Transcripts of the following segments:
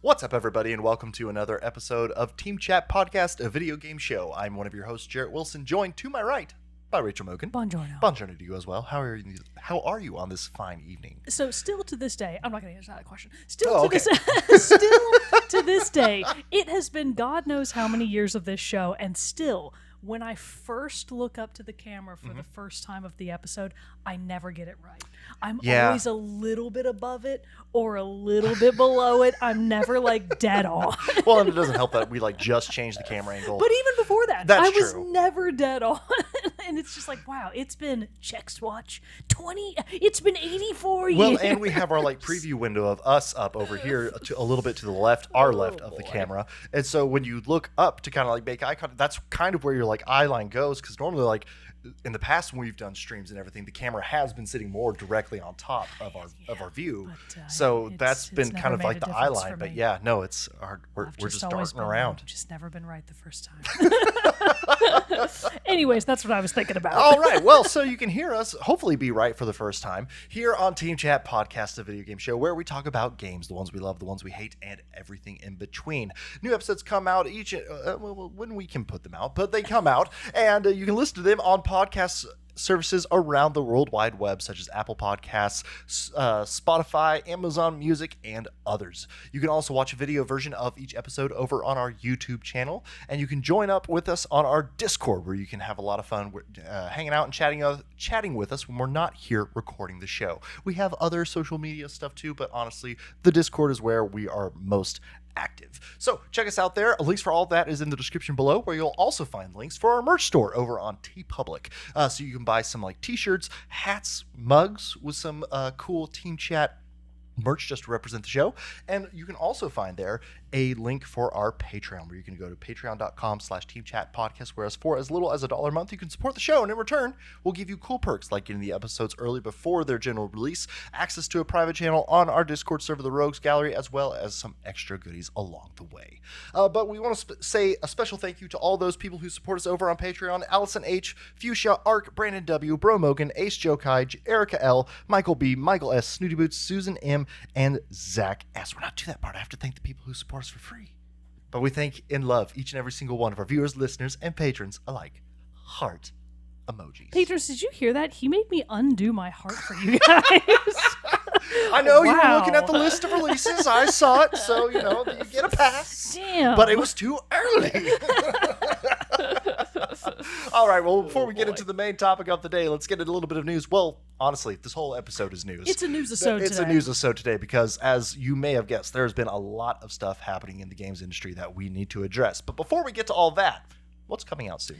What's up, everybody, and welcome to another episode of Team Chat Podcast, a video game show. I'm one of your hosts, Jarrett Wilson, joined to my right by Rachel Mogan. Buongiorno. Buongiorno to you as well. How are you on this fine evening? So still to this day, I'm not going to answer that question. Still to this day, it has been God knows how many years of this show, and still, when I first look up to the camera for the first time of the episode, I never get it right. I'm always a little bit above it or a little bit below it. I'm never like dead on. Well, and it doesn't help that we just changed the camera angle. But even before that, I was never dead on. And it's just like, wow, it's been watch 20, it's been 84 years. Well, and we have our preview window of us up over here a little bit to the left, our left of the camera. And so when you look up to kind of make eye contact, that's kind of where your eye line goes, because normally in the past when we've done streams and everything, the camera has been sitting more directly on top of our view. But, so that's been kind of like the eye line. But yeah, no, we're just darting around. I've just never been right the first time. Anyways, that's what I was thinking about. All right. Well, so you can hear us hopefully be right for the first time here on Team Chat Podcast, a video game show where we talk about games, the ones we love, the ones we hate, and everything in between. New episodes come out when we can put them out, but they come out, and you can listen to them on podcast services around the World Wide Web, such as Apple Podcasts, Spotify, Amazon Music, and others. You can also watch a video version of each episode over on our YouTube channel, and you can join up with us on our Discord, where you can have a lot of fun hanging out and chatting with us when we're not here recording the show. We have other social media stuff too, but honestly, the Discord is where we are most active. So check us out there. Links for all that is in the description below, where you'll also find links for our merch store over on TeePublic. So you can buy some t-shirts, hats, mugs with some cool Team Chat merch just to represent the show. And you can also find there a link for our Patreon, where you can go to patreon.com/teamchatpodcast, where for as little as $1 a month, you can support the show. And in return, we'll give you cool perks like getting the episodes early before their general release, access to a private channel on our Discord server, the Rogues Gallery, as well as some extra goodies along the way. But we want to say a special thank you to all those people who support us over on Patreon: Allison H., Fuchsia, Ark, Brandon W., Bro Mogan, Ace Jokai, Erica L., Michael B., Michael S., Snooty Boots, Susan M., and Zach S. We're not to that part. I have to thank the people who support us for free. But we thank and love each and every single one of our viewers, listeners, and patrons alike. Heart emojis. Patrons, did you hear that? He made me undo my heart for you guys. I know. Wow. You were looking at the list of releases. I saw it, so you get a pass. Damn. But it was too early. All right, well, before we get into the main topic of the day, let's get into a little bit of news. Well, honestly, this whole episode is news. It's a news-isode today. It's a news-isode today because, as you may have guessed, there's been a lot of stuff happening in the games industry that we need to address. But before we get to all that, what's coming out soon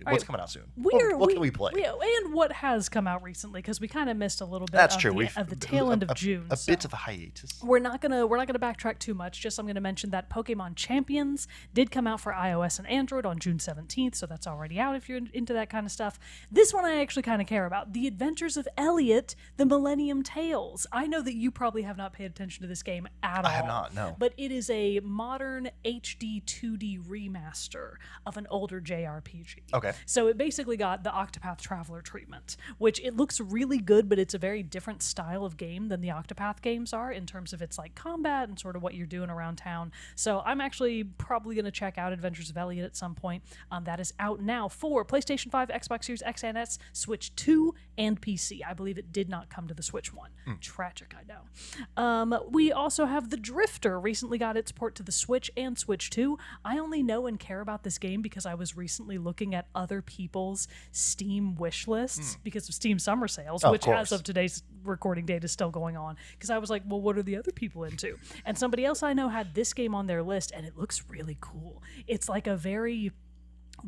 What's coming out soon? What can we play? And what has come out recently, because we kind of missed a little bit of the tail end of June. A bit of a hiatus. We're not gonna backtrack too much. Just I'm gonna mention that Pokemon Champions did come out for iOS and Android on June 17th, so that's already out if you're into that kind of stuff. This one I actually kind of care about. The Adventures of Elliot, the Millennium Tales. I know that you probably have not paid attention to this game at all. I have not, no. But it is a modern HD 2D remaster of an older JRPG. Okay. So it basically got the Octopath Traveler treatment, which it looks really good, but it's a very different style of game than the Octopath games are in terms of its combat and sort of what you're doing around town. So I'm actually probably going to check out Adventures of Elliot at some point. That is out now for PlayStation 5, Xbox Series X and S, Switch 2, and PC. I believe it did not come to the Switch 1. Tragic, I know. We also have The Drifter recently got its port to the Switch and Switch 2. I only know and care about this game because I was recently looking at other people's Steam wish lists because of Steam summer sales, which as of today's recording date is still going on. Because I was like, well, what are the other people into? And somebody else I know had this game on their list, and it looks really cool. It's like a very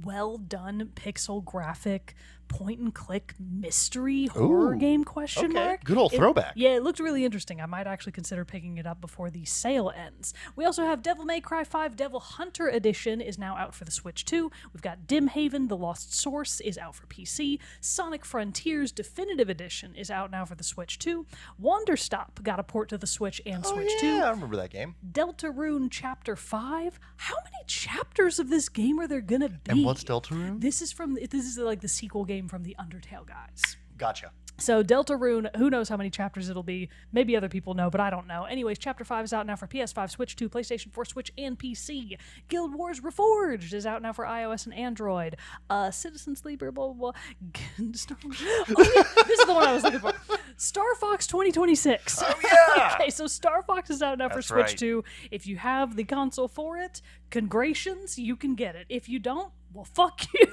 well done pixel graphic point and click mystery horror game question mark. Good old throwback. Yeah, it looked really interesting. I might actually consider picking it up before the sale ends. We also have Devil May Cry 5 Devil Hunter Edition is now out for the Switch 2. We've got Dim Haven The Lost Source is out for PC. Sonic Frontiers Definitive Edition is out now for the Switch 2. Wanderstop got a port to the Switch and Switch 2. Yeah, I remember that game. Deltarune Chapter 5. How many chapters of this game are there gonna be? And what's Deltarune? This is like the sequel game from the Undertale guys. Gotcha. So Deltarune, who knows how many chapters it'll be. Maybe other people know, but I don't know. Anyways, Chapter 5 is out now for PS5, Switch 2, PlayStation 4, Switch, and PC. Guild Wars Reforged is out now for iOS and Android. Citizen Sleeper, blah, blah, blah. This is the one I was looking for. Star Fox 2026. Oh, yeah! Okay, so Star Fox is out now for Switch right. 2. If you have the console for it, congratulations, you can get it. If you don't, well, fuck you.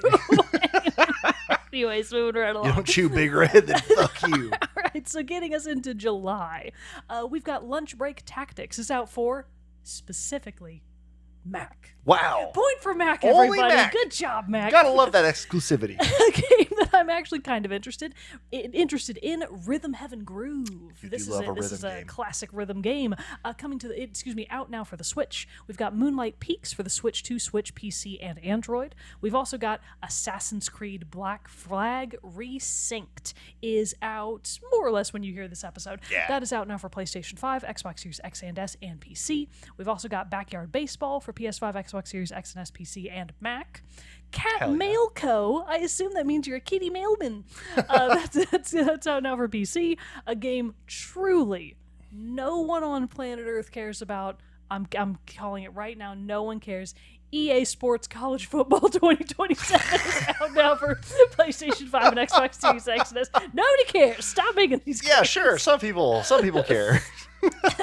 Anyways, moving right along. You don't chew Big Red, then fuck you. All right, so getting us into July, we've got Lunch Break Tactics is out for, specifically, Mac. Wow. Point for Mac, Only everybody. Mac. Good job, Mac. Gotta love that exclusivity. A game that I'm actually kind of interested in, Rhythm Heaven Groove. This is a classic rhythm game out now for the Switch. We've got Moonlight Peaks for the Switch 2, Switch, PC, and Android. We've also got Assassin's Creed Black Flag Resynced is out more or less when you hear this episode. Yeah. That is out now for PlayStation 5, Xbox Series X and S, and PC. We've also got Backyard Baseball for PS5, Xbox Series X and S, PC, and Mac. Cat Mail Co. I assume that means you're a kitty mailman. That's out now for PC. A game truly no one on planet Earth cares about. I'm calling it right now. No one cares. EA Sports College Football 2027 is out now for PlayStation 5 and Xbox Series X and S. Nobody cares. Stop making these games. Yeah, sure. Some people care.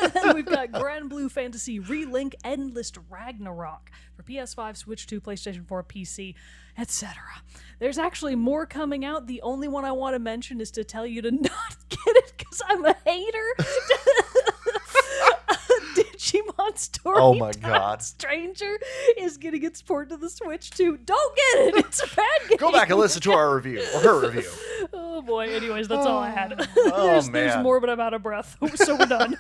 And then we've got Grand Blue Fantasy Relink Endless Ragnarok for PS5, Switch 2, PlayStation 4, PC, etc. There's actually more coming out. The only one I want to mention is to tell you to not get it because I'm a hater. Digimon Story Oh my God. Stranger is getting its port to the Switch too. Don't get it. It's a bad game. Go back and listen to our review, or her review. Oh boy. Anyways, that's all I had. Oh, There's more, but I'm out of breath. So we're done.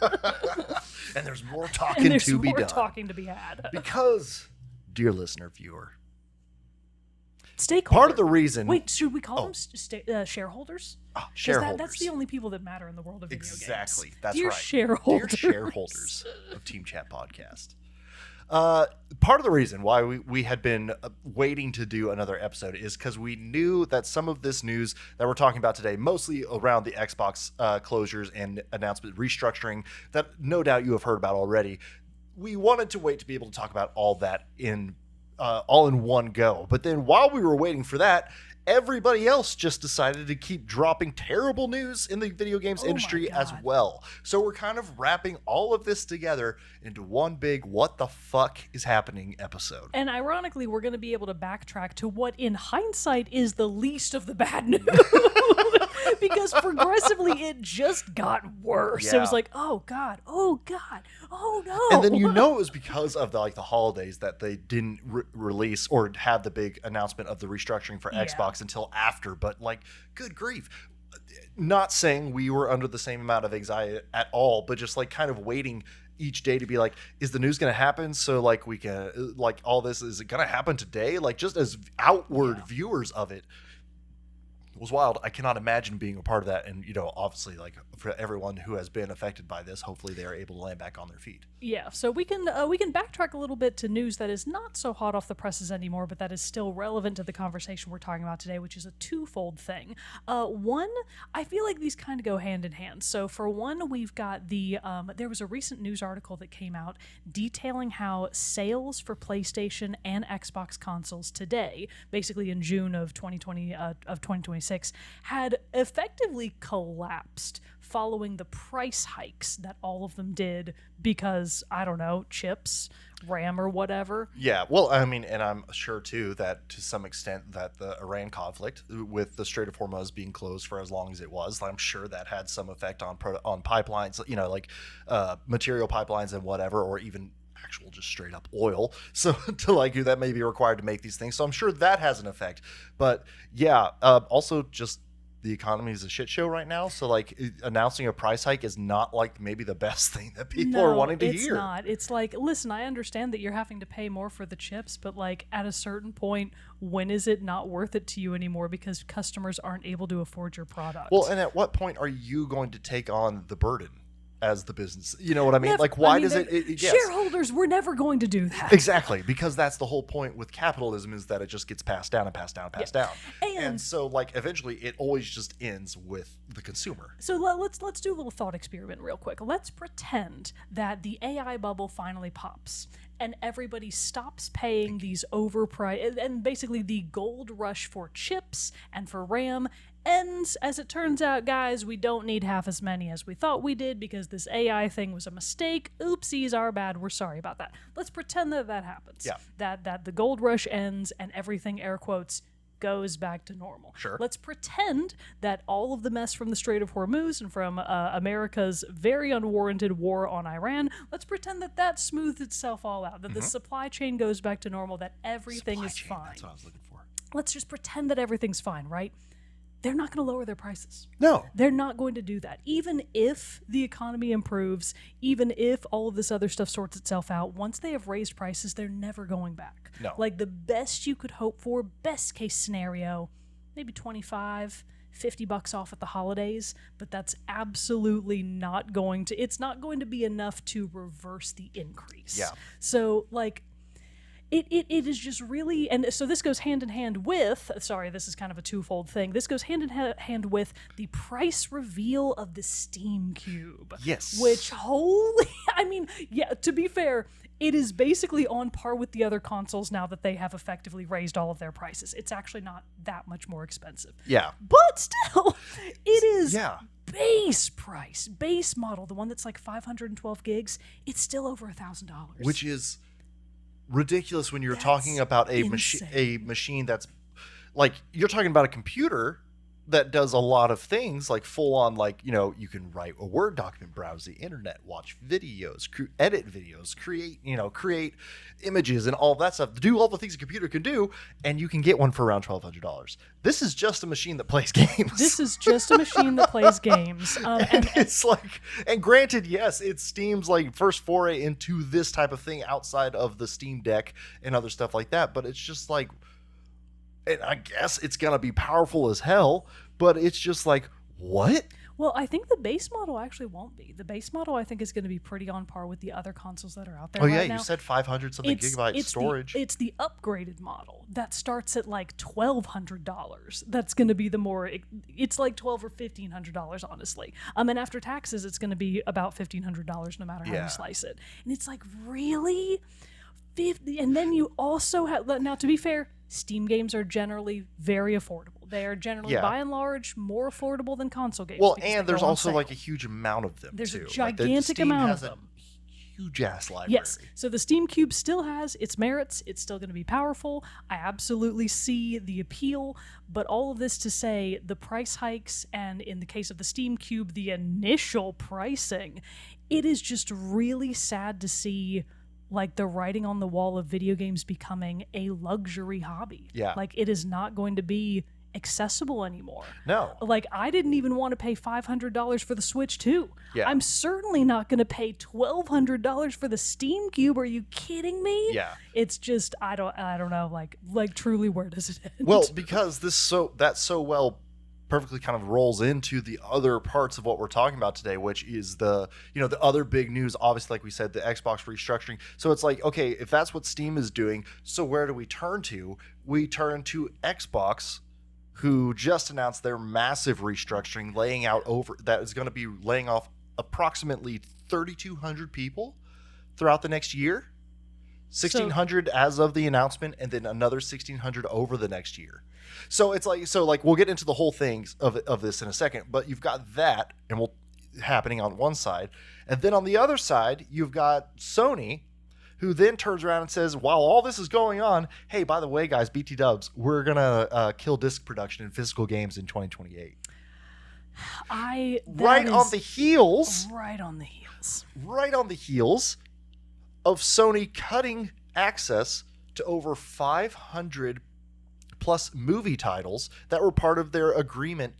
And there's more talking to be done. Talking to be had. Because, dear listener, viewer, Stakeholder. part of the reason... Wait, should we call them shareholders? Shareholders. That's the only people that matter in the world of video games. Exactly. That's Dear right. shareholders. Dear shareholders of Team Chat Podcast. Part of the reason why we had been waiting to do another episode is because we knew that some of this news that we're talking about today, mostly around the Xbox closures and announcement restructuring, that no doubt you have heard about already, we wanted to wait to be able to talk about all that all in one go. But then while we were waiting for that, everybody else just decided to keep dropping terrible news in the video games industry as well. So we're kind of wrapping all of this together into one big what the fuck is happening episode. And ironically, we're going to be able to backtrack to what in hindsight is the least of the bad news. Because progressively it just got worse. Yeah. It was like, oh God, oh no. And then it was because of the holidays that they didn't release or have the big announcement of the restructuring for Xbox until after. But good grief. Not saying we were under the same amount of anxiety at all, but just kind of waiting each day to be like, is the news going to happen? So we can all this, is it going to happen today? Just as outward viewers of it. Was wild. I cannot imagine being a part of that. And, obviously, for everyone who has been affected by this, hopefully they are able to land back on their feet. Yeah, so we can backtrack a little bit to news that is not so hot off the presses anymore, but that is still relevant to the conversation we're talking about today, which is a twofold thing. One, I feel like these kind of go hand in hand. So for one, we've got there was a recent news article that came out detailing how sales for PlayStation and Xbox consoles today, basically in June of 2026, had effectively collapsed following the price hikes that all of them did because, I don't know, chips, RAM or whatever. Yeah, well, I mean, and I'm sure too that to some extent that the Iran conflict with the Strait of Hormuz being closed for as long as it was, I'm sure that had some effect on pipelines, material pipelines and whatever, or even actual just straight up oil. So to that may be required to make these things. So I'm sure that has an effect. But yeah, also just the economy is a shit show right now. So announcing a price hike is not maybe the best thing that people are wanting to hear. It's not. It's listen, I understand that you're having to pay more for the chips, but at a certain point, when is it not worth it to you anymore because customers aren't able to afford your product? Well, and at what point are you going to take on the burden? as the business. You know what I mean? Never. Like, why I mean, does it yes. Shareholders were never going to do that. Exactly, because that's the whole point with capitalism, is that it just gets passed down and passed down and passed down. And so, like, eventually it always just ends with the consumer. So let's do a little thought experiment real quick. Let's pretend that the AI bubble finally pops and everybody stops paying these overpriced, and basically the gold rush for chips and for RAM ends. As it turns out, guys, we don't need half as many as we thought we did because this AI thing was a mistake. Oopsies, our bad. We're sorry about that. Let's pretend that happens. Yeah. That the gold rush ends and everything, air quotes, goes back to normal. Sure. Let's pretend that all of the mess from the Strait of Hormuz and from America's very unwarranted war on Iran, let's pretend that smoothed itself all out, that the supply chain goes back to normal, that everything is fine. That's what I was looking for. Let's just pretend that everything's fine, right? They're not going to lower their prices. No. They're not going to do that. Even if the economy improves, even if all of this other stuff sorts itself out, once they have raised prices, they're never going back. No. Like, the best you could hope for, best case scenario, maybe $25, $50 off at the holidays, but that's absolutely not going to, it's not going to be enough to reverse the increase. Yeah. So, like, it is just really, and so this goes hand in hand with, sorry, this is kind of a twofold thing. This goes hand in hand with the price reveal of the Steam Cube. Yes. Which, I mean, yeah, to be fair, it is basically on par with the other consoles now that they have effectively raised all of their prices. It's actually not that much more expensive. Yeah. But still, it is Yeah. base price, base model, the one that's like 512 gigs, it's still over $1,000. Which is ridiculous when you're That's talking about a machine that's like, you're talking about a computer that does a lot of things, like full on, like, you know, you can write a Word document, browse the internet, watch videos, edit videos, create images and all that stuff, do all the things a computer can do, and you can get one for around $1,200. This is just a machine that plays games. This is just a machine that plays games. And it's like, and granted, yes, it's Steam's like first foray into this type of thing outside of the Steam Deck and other stuff like that, but it's just like, and I guess it's going to be powerful as hell, but it's just like, what? Well, I think the base model actually won't be. The base model, I think, is going to be pretty on par with the other consoles that are out there right now. You said 500 something gigabyte storage. It's the upgraded model that starts at like $1,200. That's going to be the more, it's like $1,200 or $1,500, honestly. And after taxes, it's going to be about $1,500 no matter how you slice it. And it's like, really? 50? And then you also have, now to be fair, Steam games are generally very affordable. They are generally, by and large, more affordable than console games. Well, and there's also like a huge amount of them. There's too. a gigantic amount of them. Huge ass library. Yes. So the Steam Cube still has its merits. It's still going to be powerful. I absolutely see the appeal. But all of this to say, the price hikes, and in the case of the Steam Cube, the initial pricing, it is just really sad to see, like, the writing on the wall of video games becoming a luxury hobby. Yeah. Like, it is not going to be accessible anymore. No. Like, I didn't even want to pay $500 for the Switch 2. Yeah. I'm certainly not going to pay $1,200 for the Steam Cube. Are you kidding me? Yeah. It's just, I don't know, like truly, where does it end? Well, because that's so well perfectly kind of rolls into the other parts of what we're talking about today, which is the other big news, obviously, like we said, the Xbox restructuring. So it's like, okay, if that's what Steam is doing, so where do we turn to? We turn to Xbox, who just announced their massive restructuring, that is going to be laying off approximately 3,200 people throughout the next year. 1,600 as of the announcement, and then another 1,600 over the next year. So it's like we'll get into the whole things of this in a second, but you've got that happening on one side, and then on the other side you've got Sony, who then turns around and says, while all this is going on, hey, by the way, guys, BT dubs, we're gonna kill disc production in physical games in 2028. Right on the heels of Sony cutting access to over 500 plus movie titles that were part of their agreement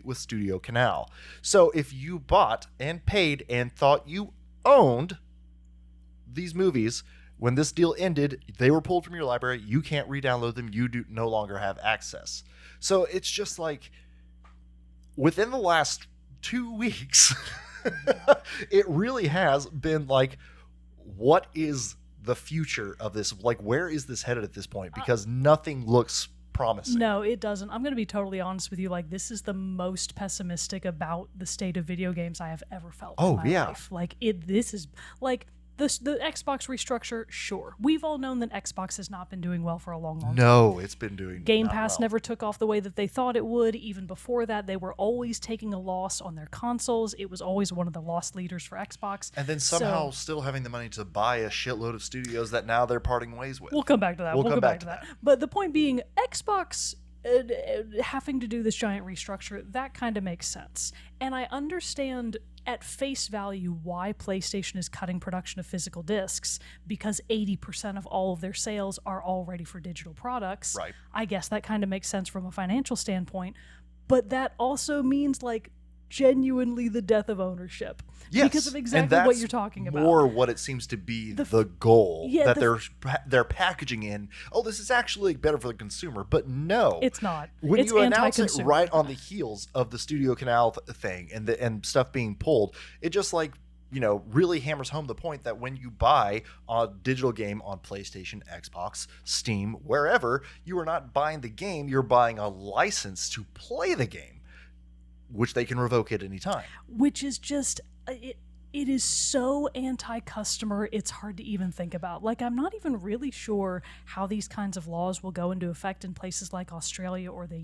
with Studio Canal. So if you bought and paid and thought you owned these movies, when this deal ended, they were pulled from your library. You can't re-download them. You do no longer have access. So it's just like, within the last 2 weeks, It really has been like, what is the future of this? Like, where is this headed at this point? Because nothing looks promising. No, it doesn't. I'm going to be totally honest with you. Like, this is the most pessimistic about the state of video games I have ever felt in my life. Like, this is like the Xbox restructure. Sure, we've all known that Xbox has not been doing well for a long time. No, it's been doing Game not Pass well. never took off the way that they thought it would. Even before that, they were always taking a loss on their consoles. It was always one of the loss leaders for Xbox. And then somehow still having the money to buy a shitload of studios that now they're parting ways with. We'll come back to that. We'll come back to that. But the point being, Xbox having to do this giant restructure, that kind of makes sense. And I understand at face value why PlayStation is cutting production of physical discs, because 80% of all of their sales are already for digital products. Right. I guess that kind of makes sense from a financial standpoint. But that also means, like, genuinely the death of ownership. Yes, because of exactly what you're talking about. More what it seems to be the goal that they're packaging in. Oh, this is actually better for the consumer, but no, it's not. When it's you announce it anti-consumer. right on the heels of the Studio Canal thing and stuff being pulled, it just like, you know, really hammers home the point that when you buy a digital game on PlayStation, Xbox, Steam, wherever, you are not buying the game, you're buying a license to play the game, which they can revoke at any time. Which is just, it is so anti-customer, it's hard to even think about. Like, I'm not even really sure how these kinds of laws will go into effect in places like Australia or the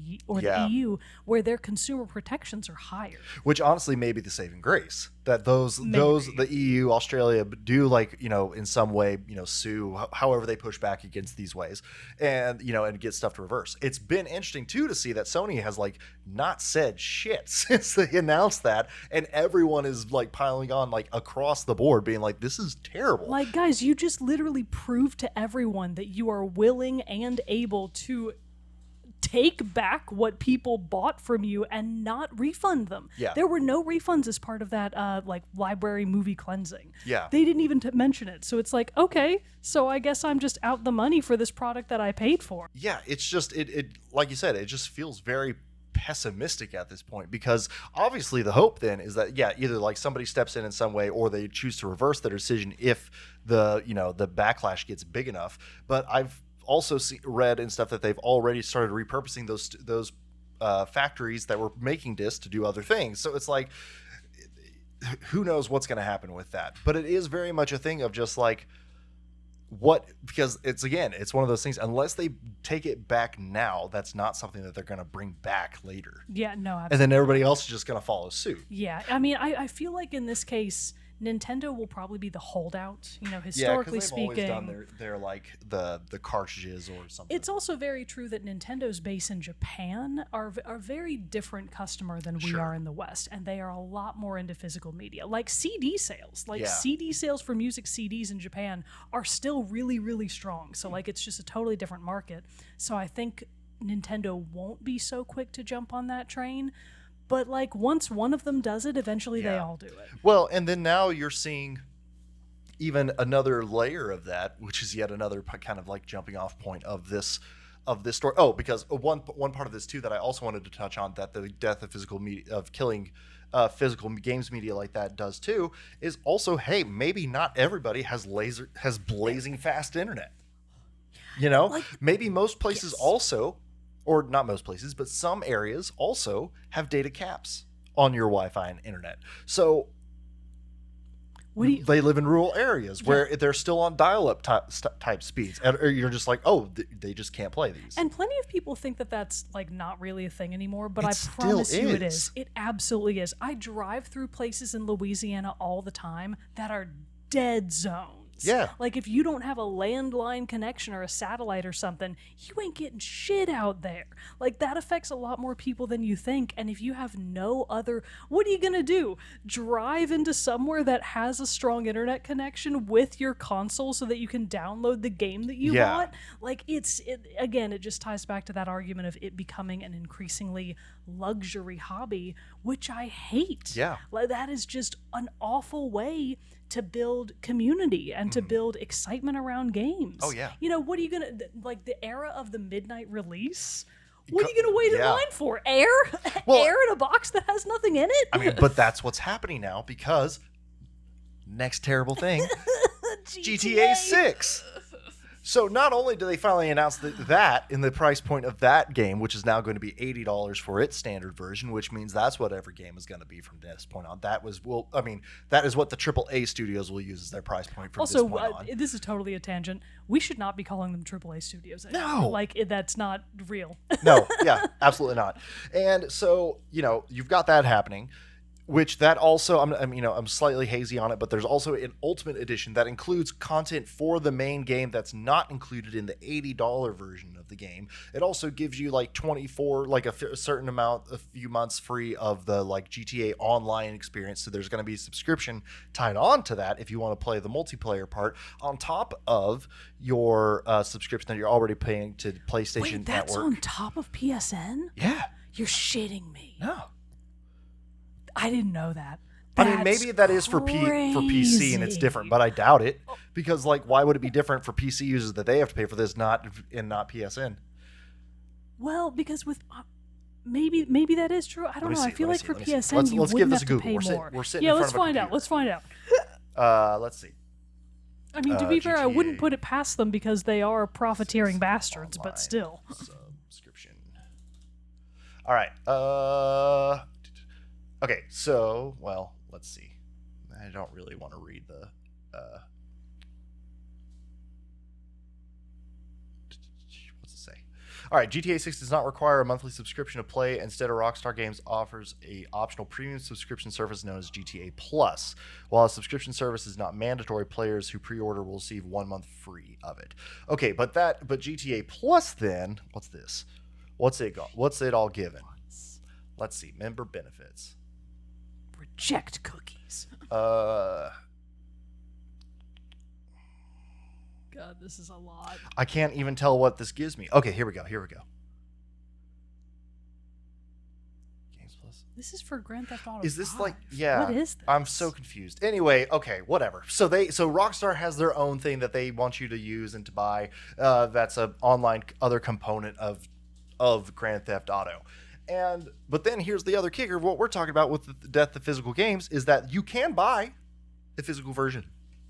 EU, where their consumer protections are higher. Which honestly may be the saving grace. That the EU, Australia do, like, you know, in some way, you know, sue however they push back against these ways, and, you know, and get stuff to reverse. It's been interesting too to see that Sony has like not said shit since they announced that, and everyone is like piling on like across the board, being like, this is terrible. Like, guys, you just literally proved to everyone that you are willing and able to take back what people bought from you and not refund them. Yeah. There were no refunds as part of that like library movie cleansing. Yeah. They didn't even mention it. So it's like, okay, so I guess I'm just out the money for this product that I paid for. Yeah, it's just it like you said, it just feels very pessimistic at this point, because obviously the hope then is that, yeah, either like somebody steps in some way or they choose to reverse the decision if the, you know, the backlash gets big enough. But I've also read and stuff that they've already started repurposing those factories that were making discs to do other things. So it's like, who knows what's going to happen with that. But it is very much a thing of just like, because it's one of those things, unless they take it back now, that's not something that they're going to bring back later. Yeah, no, absolutely. And then everybody else is just going to follow suit. Yeah, I mean, I feel like in this case, Nintendo will probably be the holdout, you know, historically speaking. Yeah, because they've always done their like the cartridges or something. It's also very true that Nintendo's base in Japan are a very different customer than we are in the West, and they are a lot more into physical media. Like CD sales, CD sales for music CDs in Japan are still really, really strong. So like, it's just a totally different market. So I think Nintendo won't be so quick to jump on that train. But like, once one of them does it, eventually they all do it. Well, and then now you're seeing even another layer of that, which is yet another kind of like jumping off point of this story. Oh, because one part of this too that I also wanted to touch on, that the death of physical media, of killing physical games media like that does too, is also, hey, maybe not everybody has blazing fast internet. You know, like, maybe most places also, or not most places, but some areas also have data caps on your Wi-Fi and internet. So they live in rural areas where they're still on dial-up type speeds, and you're just like, oh, they just can't play these. And plenty of people think that that's like not really a thing anymore, but I promise you it is. It absolutely is. I drive through places in Louisiana all the time that are dead zones. Yeah. Like, if you don't have a landline connection or a satellite or something, you ain't getting shit out there. Like, that affects a lot more people than you think. And if you have no other, what are you going to do? Drive into somewhere that has a strong internet connection with your console so that you can download the game that you bought? Like, again, it just ties back to that argument of it becoming an increasingly luxury hobby, which I hate. Yeah. Like, that is just an awful way to build community and to build excitement around games. Oh, yeah. You know, what are you going to, like, the era of the midnight release What are you going to wait in line for? Air? Well, Air in a box that has nothing in it? I mean, but that's what's happening now because next terrible thing, GTA 6. So not only do they finally announce that in the price point of that game, which is now going to be $80 for its standard version, which means that's what every game is going to be from this point on. That is what the AAA studios will use as their price point from this point on. Also, this is totally a tangent. We should not be calling them AAA studios anymore. No. Like, that's not real. No, yeah, absolutely not. And so, you've got that happening. Which that also, I'm slightly hazy on it, but there's also an Ultimate Edition that includes content for the main game that's not included in the $80 version of the game. It also gives you like 24, like a certain amount, a few months free of the like GTA Online experience. So there's going to be a subscription tied on to that if you want to play the multiplayer part on top of your subscription that you're already paying to PlayStation Wait, that's Network. on top of PSN? Yeah. You're shitting me. No. I didn't know that. Maybe that is for PC and it's different, but I doubt it because why would it be different for PC users that they have to pay for this, not PSN? Well, because with maybe that is true. I don't know. I feel like for PSN you wouldn't have to pay more. We're sitting in front let's of a find out. computer. Let's find out. Let's see. I mean, to be fair, I GTA wount put it past them because they are profiteering bastards, Online but still. Subscription. All right. Okay, so, let's see. I don't really want to read the... what's it say? All right, GTA 6 does not require a monthly subscription to play. Instead, Rockstar Games offers a optional premium subscription service known as GTA Plus. While a subscription service is not mandatory, players who pre-order will receive 1 month free of it. Okay, but GTA Plus then, what's this? What's it all given? Let's see, member benefits. Reject cookies. God, this is a lot. I can't even tell what this gives me. Okay, here we go. Games Plus. This is for Grand Theft Auto. Is this 5. yeah? What is this? I'm so confused. Anyway, okay, whatever. So Rockstar has their own thing that they want you to use and to buy. That's an online other component of Grand Theft Auto. But then here's the other kicker of what we're talking about with the death of physical games is that you can buy the physical version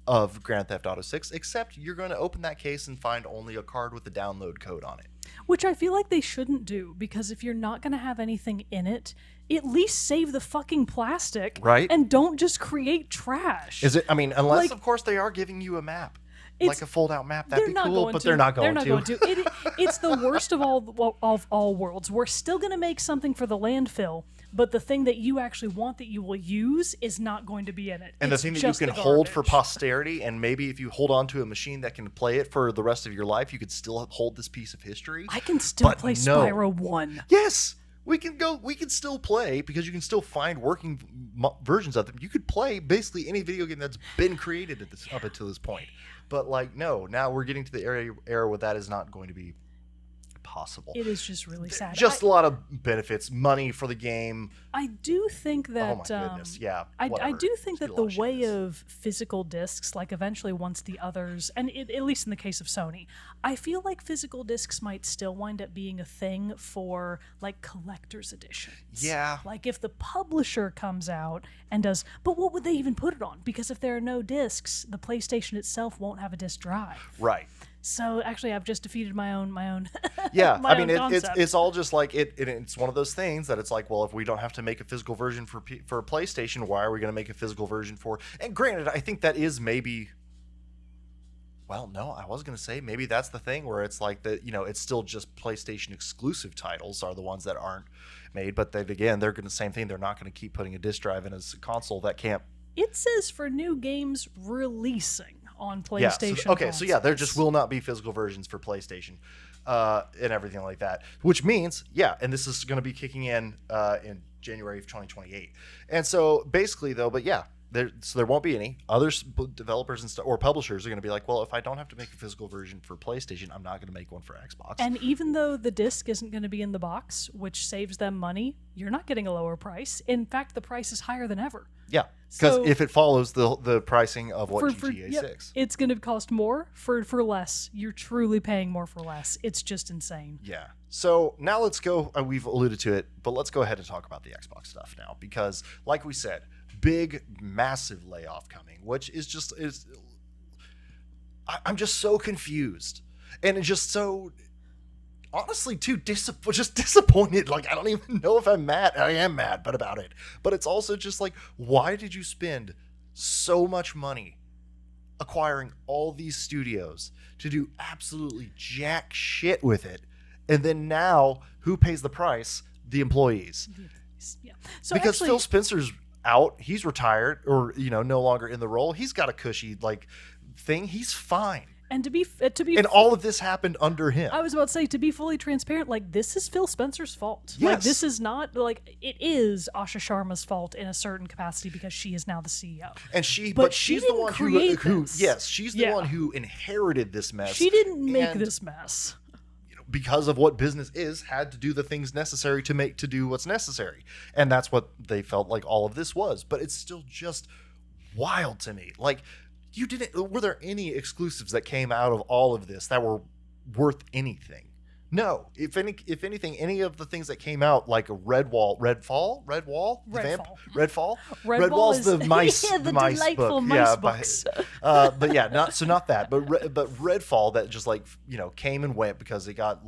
of Grand Theft Auto 6, except you're going to open that case and find only a card with the download code on it. Which I feel like they shouldn't do, because if you're not going to have anything in it, at least save the fucking plastic. Right. And don't just create trash. Is it? I mean, unless, of course, they are giving you a map. Like a fold-out map, that'd be cool, but they're not going to. It's the worst of all worlds. We're still going to make something for the landfill, but the thing that you actually want that you will use is not going to be in it. And the thing that you can hold for posterity, and maybe if you hold on to a machine that can play it for the rest of your life, you could still hold this piece of history. I can still play Spyro 1. Yes! We can still play because you can still find working versions of them. You could play basically any video game that's been created up until this point. But no, now we're getting to the era where that is not going to be possible. It is just really sad. Just a lot of benefits, money for the game. I do think that. Oh my goodness! Yeah, I do think that the way of physical discs, eventually once the others, and at least in the case of Sony, I feel like physical discs might still wind up being a thing for collector's editions. Yeah. If the publisher comes out and does, but what would they even put it on? Because if there are no discs, the PlayStation itself won't have a disc drive. Right. So actually, I've just defeated my own. Yeah, I mean, it's all just it's one of those things that it's well, if we don't have to make a physical version for PlayStation, why are we going to make a physical version for? And granted, I think that is maybe. Well, no, I was going to say maybe that's the thing where it's it's still just PlayStation exclusive titles are the ones that aren't made, but then again, they're going to same thing. They're not going to keep putting a disc drive in a console that can't. It says for new games releasing on PlayStation. So there just will not be physical versions for PlayStation and everything like that, which means, and this is going to be kicking in January of 2028. And so basically, though, there won't be any other developers and or publishers are going to be like, well, if I don't have to make a physical version for PlayStation, I'm not going to make one for Xbox. And even though the disc isn't going to be in the box, which saves them money, you're not getting a lower price. In fact, the price is higher than ever. Yeah, because So- if it follows the pricing of what For- GTA yep, 6. it's going to cost more for less. You're truly paying more for less. It's just insane. Yeah. So now let's go. We've alluded to it, but let's go ahead and talk about the Xbox stuff now, because, like we said, big, massive layoff coming, which is I'm just so confused, and it's just so, honestly, too just disappointed. Like, I don't even know if I'm mad. I am mad, but about it. But it's also just like, why did you spend so much money acquiring all these studios to do absolutely jack shit with it, and then now who pays the price? The employees. Yeah. So Because actually, Phil Spencer's out, he's retired, or no longer in the role. He's got a cushy thing. He's fine. and to be And all of this happened under him. I was about to say, to be fully transparent, this is Phil Spencer's fault. Yes. This is not, it is Asha Sharma's fault in a certain capacity because she is now the CEO. And But she's she the didn't one create who this. yes, she's the Yeah. one who inherited this mess. She didn't make and, this mess. because of what business is, had to do the things necessary to do what's necessary. And that's what they felt like all of this was. But it's still just wild to me. Were there any exclusives that came out of all of this that were worth anything? No. If anything, any of the things that came out, like Redfall. Redfall's is the mice, yeah, the the mice delightful book. mice Yeah, books. but yeah, not that. But Redfall that just came and went because it got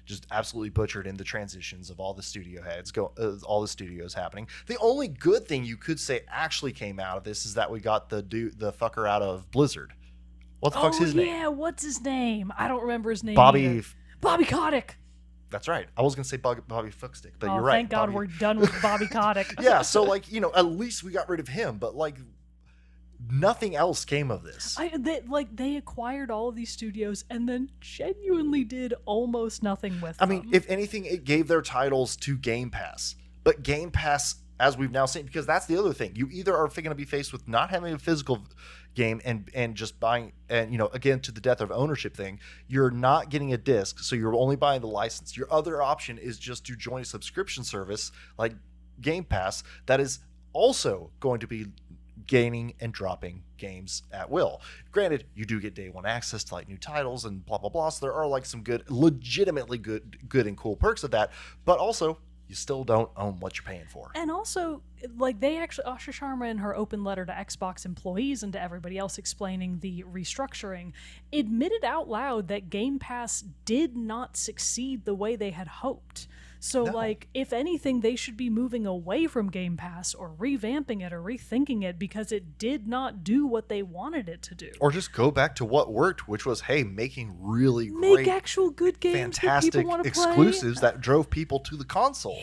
just absolutely butchered in the transitions of all the studio heads, all the studios happening. The only good thing you could say actually came out of this is that we got the fucker out of Blizzard. What the fuck's his name? Yeah, what's his name? I don't remember his name. Bobby. either. Bobby Kotick. That's right. I was gonna say Bobby Fuckstick, but Oh, you're right. thank God Bobby. we're done with Bobby Kotick. Yeah. So at least we got rid of him, but nothing else came of this. They acquired all of these studios and then genuinely did almost nothing with I them. mean, if anything, it gave their titles to Game Pass. But Game Pass, as we've now seen, because that's the other thing, you either are going to be faced with not having a physical game and just buying, and again, to the death of ownership thing, you're not getting a disc, so you're only buying the license. Your other option is just to join a subscription service like Game Pass that is also going to be gaining and dropping games at will. Granted, you do get day one access to new titles and blah blah blah, so there are some legitimately good and cool perks of that, but also you still don't own what you're paying for. And also, Asha Sharma in her open letter to Xbox employees and to everybody else explaining the restructuring, admitted out loud that Game Pass did not succeed the way they had hoped. So, No. if anything, they should be moving away from Game Pass or revamping it or rethinking it because it did not do what they wanted it to do. Or just go back to what worked, which was, hey, making really Make great, actual good games that fantastic people want to play. exclusives that drove people to the console.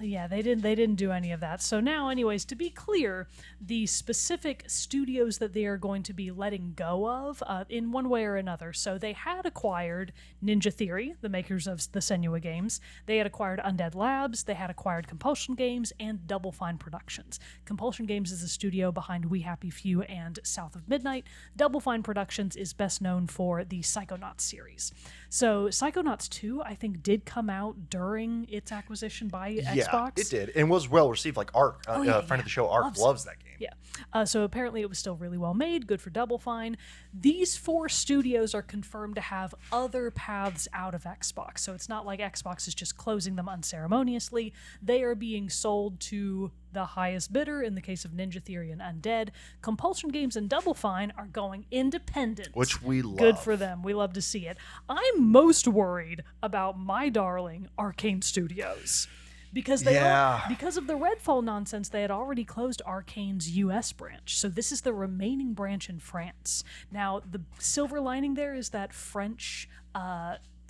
Yeah, they didn't do any of that. So now, anyways, to be clear, the specific studios that they are going to be letting go of in one way or another. So they had acquired Ninja Theory, the makers of the Senua games. They had acquired Undead Labs. They had acquired Compulsion Games and Double Fine Productions. Compulsion Games is the studio behind We Happy Few and South of Midnight. Double Fine Productions is best known for the Psychonauts series. So Psychonauts 2, I think, did come out during its acquisition by Xbox. It did, and was well received. Ark, friend of the show, Ark loves that game. Yeah. So apparently it was still really well made, good for Double Fine. These 4 studios are confirmed to have other paths out of Xbox. So it's not like Xbox is just closing them unceremoniously. They are being sold to the highest bidder in the case of Ninja Theory and Undead. Compulsion Games and Double Fine are going independent. Which we love. Good for them. We love to see it. I'm most worried about my darling Arcane Studios. Because because of the Redfall nonsense, they had already closed Arcane's US branch. So this is the remaining branch in France. Now, the silver lining there is that French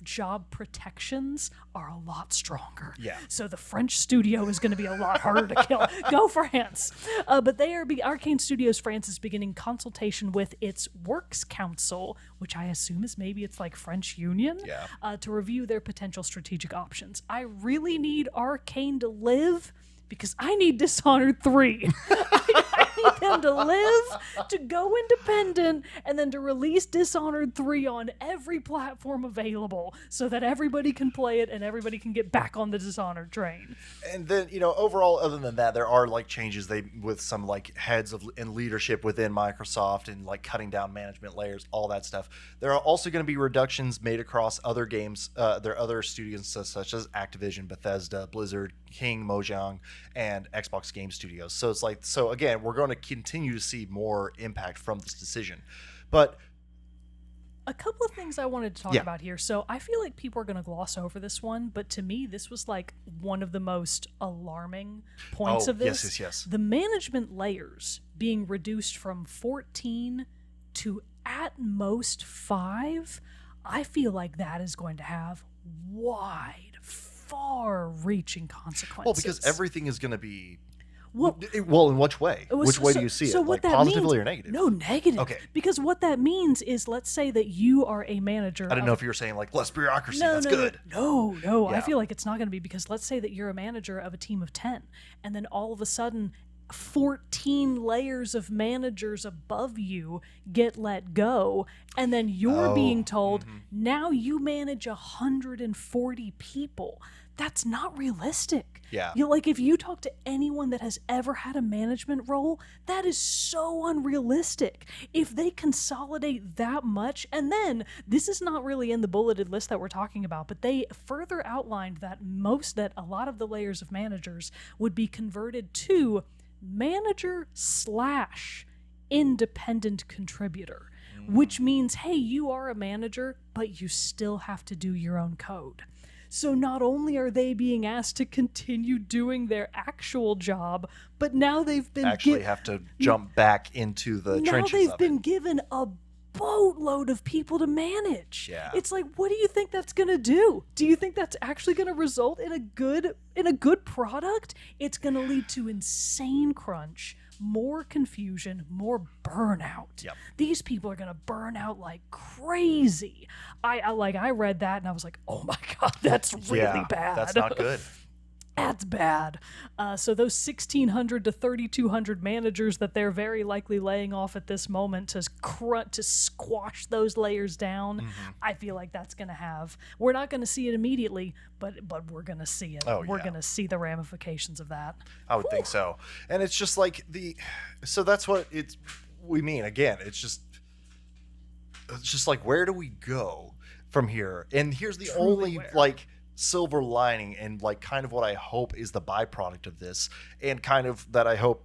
job protections are a lot stronger. Yeah. So the French studio is going to be a lot harder to kill. Go France! But Arcane Studios France is beginning consultation with its Works Council, which I assume is maybe it's French Union, to review their potential strategic options. I really need Arcane to live because I need Dishonored 3. I need them to live, to go independent, and then to release Dishonored 3 on every platform available so that everybody can play it and everybody can get back on the Dishonored train. And then, overall, other than that, there are like changes with some like heads in leadership within Microsoft and like cutting down management layers, all that stuff. There are also going to be reductions made across other games, their other studios such as Activision, Bethesda, Blizzard, King, Mojang, and Xbox Game Studios. So it's like, so again, we're going to continue to see more impact from this decision. But a couple of things I wanted to talk about here. So I feel like people are going to gloss over this one, but to me, this was like one of the most alarming points of this. Yes. The management layers being reduced from 14 to at most 5. I feel like that is going to have wide, far-reaching consequences. Well, because everything is going to be... Well, in which way? Which way do you see it? What like that positively means, or negative? No, negative. Okay. Because what that means is, let's say that you are a manager. I didn't know if you were saying like less bureaucracy. That's good. No. Yeah. I feel like it's not going to be, because let's say that you're a manager of a team of 10, and then all of a sudden 14 layers of managers above you get let go, and then you're being told, now you manage 140 people. That's not realistic. Yeah. Like, if you talk to anyone that has ever had a management role, that is so unrealistic. If they consolidate that much, and then this is not really in the bulleted list that we're talking about, but they further outlined that a lot of the layers of managers would be converted to manager / independent contributor, which means, hey, you are a manager, but you still have to do your own code. So not only are they being asked to continue doing their actual job, but now they've been have to jump back into the trenches. Now they've been given a boatload of people to manage. Yeah. It's like, what do you think that's going to do? Do you think that's actually going to result in a good product? It's going to lead to insane crunch, more confusion, more burnout. Yep. These people are going to burn out like crazy. I read that and I was like, oh my God, that's really bad. That's not good. That's bad. So those 1,600 to 3,200 managers that they're very likely laying off at this moment to squash those layers down, I feel like that's going to have... We're not going to see it immediately, but we're going to see it. We're going to see the ramifications of that. I would think so. And it's just like So that's what we mean. Again, it's just like, where do we go from here? And here's the only silver lining, and like kind of what I hope is the byproduct of this, and kind of that I hope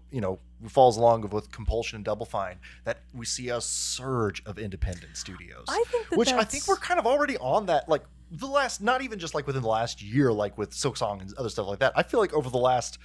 falls along with Compulsion and Double Fine, that we see a surge of independent studios. I think I think we're kind of already on that, like the last, not even just like within the last year, like with Silksong and other stuff like that. I feel like over the last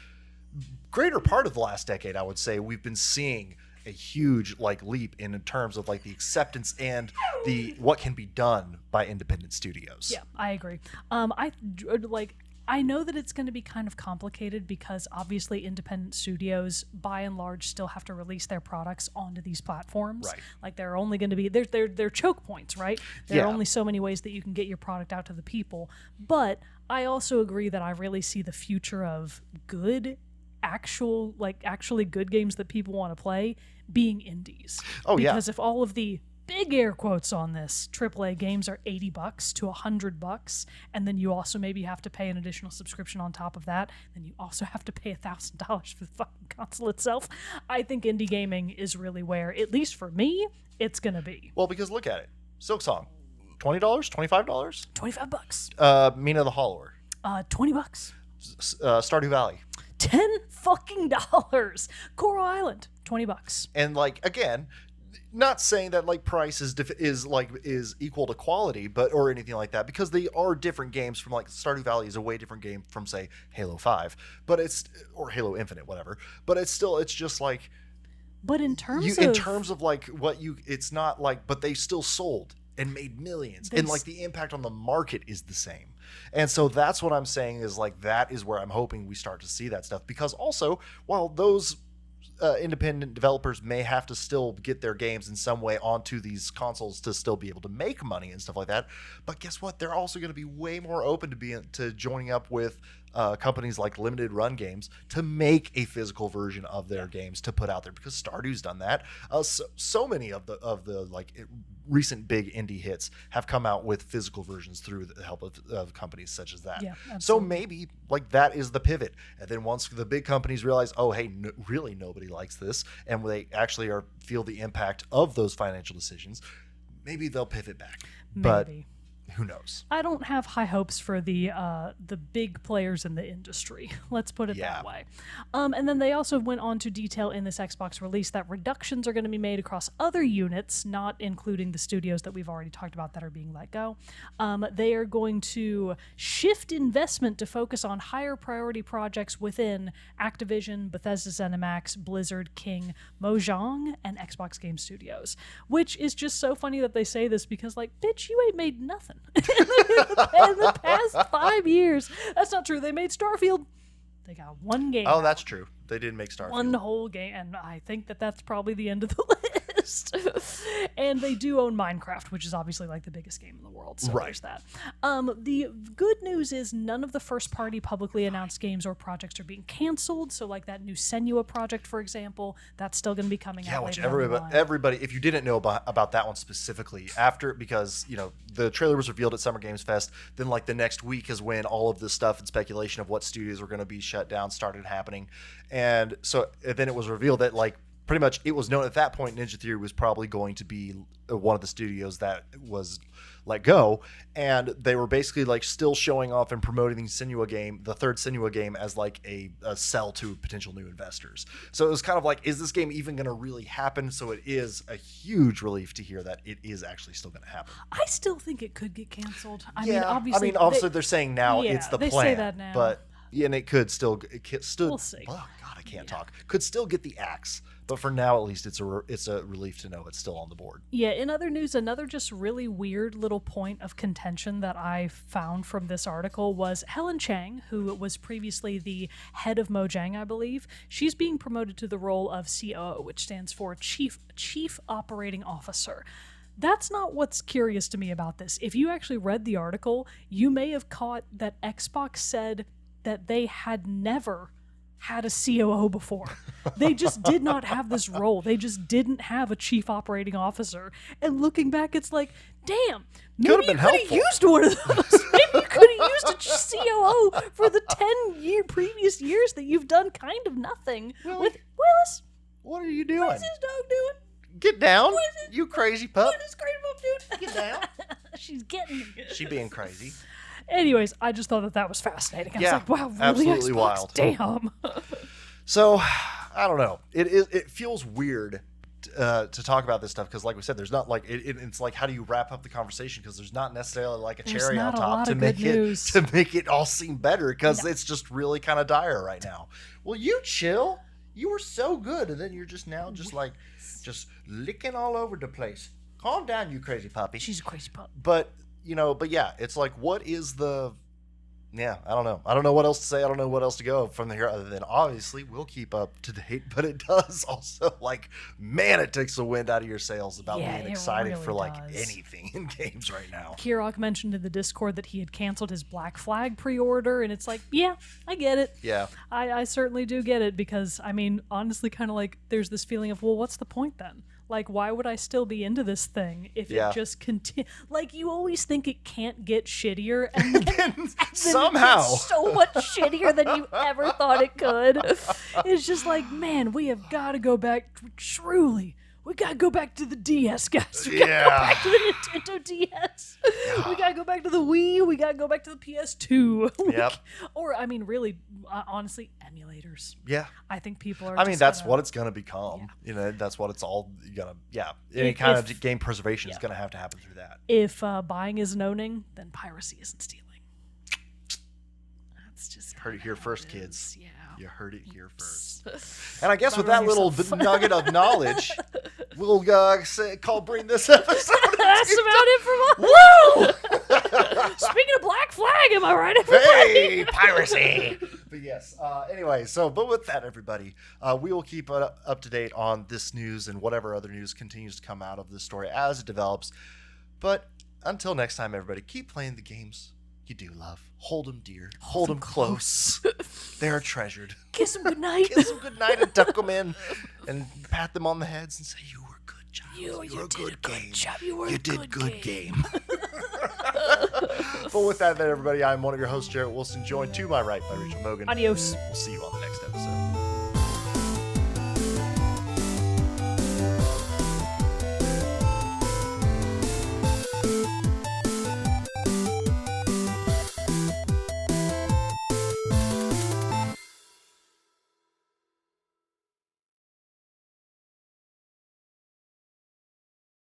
greater part of the last decade, I would say, we've been seeing a huge leap in terms of like the acceptance and the what can be done by independent studios. Yeah, I agree. I know that it's going to be kind of complicated because obviously independent studios by and large still have to release their products onto these platforms. Right. Like they're only going to be they're choke points, right? There are only so many ways that you can get your product out to the people. But I also agree that I really see the future of good actually good games that people want to play being indies. Because if all of the big air quotes on this AAA games are $80 to $100, and then you also maybe have to pay an additional subscription on top of that, then you also have to pay $1,000 for the fucking console itself. I think indie gaming is really where, at least for me, it's gonna be. Well, because look at it, Silksong, $20, $25, $25. Mina the Hollower, $20. Stardew Valley, $10 Coral Island, $20. And again, not saying that price is equal to quality, but or anything like that, because they are different games. From Stardew Valley is a way different game from say Halo 5, but or Halo Infinite, whatever. But it's just like. But in terms of it's not but they still sold and made millions, and the impact on the market is the same. And so that's what I'm saying is that is where I'm hoping we start to see that stuff, because also while those independent developers may have to still get their games in some way onto these consoles to still be able to make money and stuff like that, but guess what? They're also going to be way more open to joining up with companies like Limited Run Games to make a physical version of their games to put out there, because Stardew's done that. So many of the like recent big indie hits have come out with physical versions through the help of companies such as that. Yeah, so absolutely. maybe like that is the pivot, and then once the big companies realize, oh hey, really nobody likes this, and they actually feel the impact of those financial decisions, maybe they'll pivot back. But Maybe. who knows? I don't have high hopes for the big players in the industry. Let's put it Yeah. that way. And then they also went on to detail in this Xbox release that reductions are going to be made across other units, not including the studios that we've already talked about that are being let go. They are going to shift investment to focus on higher priority projects within Activision, Bethesda ZeniMax, Blizzard, King, Mojang, and Xbox Game Studios. Which is just so funny that they say this because, like, bitch, you ain't made nothing. In the past 5 years. That's not true. They made Starfield. They got one game. Oh, out. that's true. They did make Starfield. One whole game, and I think that's probably the end of the list. And they do own Minecraft, which is obviously like the biggest game in the world. So Right. there's that. The good news is none of the first-party publicly announced games or projects are being canceled. So like that new Senua project, for example, that's still going to be coming Yeah, out which later down the line. everybody, if you didn't know about that one specifically, because the trailer was revealed at Summer Games Fest, then like the next week is when all of this stuff and speculation of what studios were going to be shut down started happening, and so then it was revealed that like pretty much it was known at that point Ninja Theory was probably going to be one of the studios that was let go, and they were basically like still showing off and promoting the third Senua game as like a sell to potential new investors. So it was kind of like, is this game even going to really happen? So it is a huge relief to hear that it is actually still going to happen. I still think it could get canceled. I Yeah, mean, obviously, they're saying now yeah, it's the they plan, say that now. but and it could still We'll see. Oh God, I can't talk. Could still get the axe, but for now at least it's a relief to know it's still on the board. Yeah, in other news, another just really weird little point of contention that I found from this article was Helen Chang, who was previously the head of Mojang, I believe. She's being promoted to the role of COO, which stands for Chief Operating Officer. That's not what's curious to me about this. If you actually read the article, you may have caught that Xbox said that they had never had a COO before. They just did not have this role. They just didn't have a chief operating officer. And looking back, it's like, damn, maybe you could have used one of those. Maybe you could have used a COO for the 10 previous years that you've done kind of nothing. With Willis, what are you doing? what is this dog doing? Get down, What is it? you crazy pup. What is Crazy Pup doing? Get down. She's getting me. She being crazy. Anyways, I just thought that was fascinating. I was Yeah, like, wow, really? absolutely Xbox? wild. Damn. So, I don't know. It feels weird to talk about this stuff because, like we said, there's not like it's like, how do you wrap up the conversation? Because there's not necessarily like a cherry on top to make it all seem better, because it's just really kind of dire right now. Well, you chill. You were so good, and then you're just now just licking all over the place. Calm down, you crazy puppy. She's a crazy pup. But yeah, it's like, what is the... Yeah, I don't know. I don't know what else to say. I don't know what else to go from here other than obviously we'll keep up to date. But it does also, like, man, it takes the wind out of your sails about being excited really for like does. anything in games right now. Kirok mentioned in the Discord that he had canceled his Black Flag pre-order, and it's like, yeah, I get it. Yeah. I certainly do get it, because, I mean, honestly, kind of like there's this feeling of, well, what's the point then? Like, why would I still be into this thing if it just continue? Like, you always think it can't get shittier, and then, somehow it gets so much shittier than you ever thought it could. It's just like, man, we have got to go back. Truly, we got to go back to the DS, guys. We got to go back to the Nintendo DS. We got to go back to the Wii. We got to go back to the PS2. Yep. Or, I mean, really, honestly, emulators. Yeah. I think people are. I mean, that's what it's going to become. Yeah. That's what it's all going to. Yeah. Any kind of game preservation is going to have to happen through that. If buying isn't owning, then piracy isn't stealing. That's just heard it here first, kids. Yeah. You heard it here first. And I guess with that little nugget of knowledge, we'll bring this episode. That's about it from us. Woo! Speaking of Black Flag, am I right, everybody? Hey, piracy! But yes, anyway, but with that, everybody, we will keep up to date on this news and whatever other news continues to come out of this story as it develops. But until next time, everybody, keep playing the games you do love. Hold them dear. Hold them close. They are treasured. Kiss them goodnight. Kiss them goodnight and tuck them in and pat them on the heads and say, you were a good child. You were a did good a good game. job. You were You a did good game. But with that, then, everybody, I'm one of your hosts, Jarrett Wilson, joined to my right by Rachel Mogan. Adios. We'll see you on the next episode.